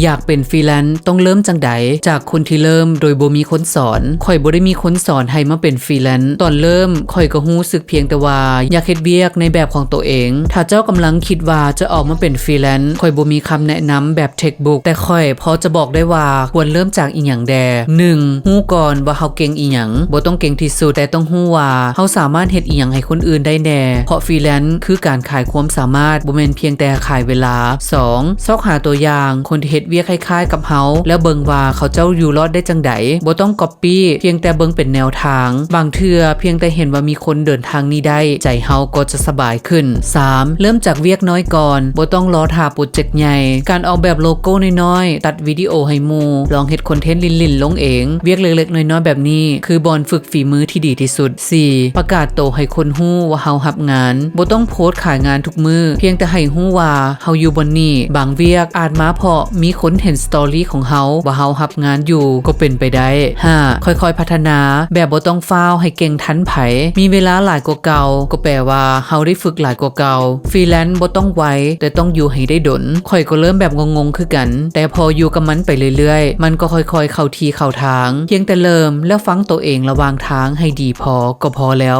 อยากเป็นฟรีแลนซ์ต้องเริ่มจังใดจากคนที่เริ่มโดยบ่มีคนสอนข่อยบ่ได้มีคนสอนให้มาเป็นฟรีแลนซ์ตอนเริ่มข่อยก็รู้สึกเพียงแต่ว่าอยากเฮ็ดเวียกในแบบของตัวเองถ้าเจ้ากำลังคิดว่าจะออกมาเป็นฟรีแลนซ์ข่อยบ่มีคำแนะนำแบบเทคบุ๊กแต่ข่อยพอจะบอกได้ว่าควรเริ่มจากอีหยังแด1ฮู้ก่อนว่าเฮาเก่งอีหยังบ่ต้องเก่งที่สุดแต่ต้องฮู้ว่าเฮาสามารถเฮ็ดอีหยังให้คนอื่นได้แน่เพราะฟรีแลนซ์คือการขายความสามารถบ่แม่นเพียงแต่ขายเวลา2ซอกหาตัวอย่างคนที่เฮ็ดเวียกคล้ายๆกับเฮาแล้วเบิ่งว่าเขาเจ้าอยู่รอดได้จังไดบ่ต้องก๊อปปี้เพียงแต่เบิ่งเป็นแนวทางบางเทื่อเพียงแต่เห็นว่ามีคนเดินทางนี้ได้ใจเฮาก็จะสบายขึ้น3เริ่มจากเวียกน้อยก่อนบ่ต้องรอท่าโปรเจกต์ใหญ่การออกแบบโลโก้น้อยๆตัดวิดีโอให้หมู่ลองเฮ็ดคอนเทนต์ลิ่นๆลงเองเวียกเล็กๆน้อยๆแบบนี้คือบอนฝึกฝีมือที่ดีที่สุด4ประกาศโตวให้คนฮู้ว่าเฮารับงานบ่ต้องโพสต์ขายงานทุกมือเพียงแต่ให้ฮู้ว่าเฮาอยู่บนนี้บางเวียกอาจมาเพราะมีคนเห็นสตอรี่ของเฮาว่าเฮารับงานอยู่ก็เป็นไปได้5ค่อยๆพัฒนาแบบบ่ต้องฟ้าวให้เก่งทันไผมีเวลาหลายกว่าเก่าก็แปลว่าเฮาได้ฝึกหลายกว่าเก่าฟรีแลนซ์บ่ต้องไวแต่ต้องอยู่ให้ได้ดลข่อยก็เริ่มแบบงงๆคือกันแต่พออยู่กับมันไปเรื่อยๆมันก็ค่อยๆเข้าที่เข้าทางเพียงแต่เริ่มแล้วฟังตัวเองระหว่างทางให้ดีพอก็พอแล้ว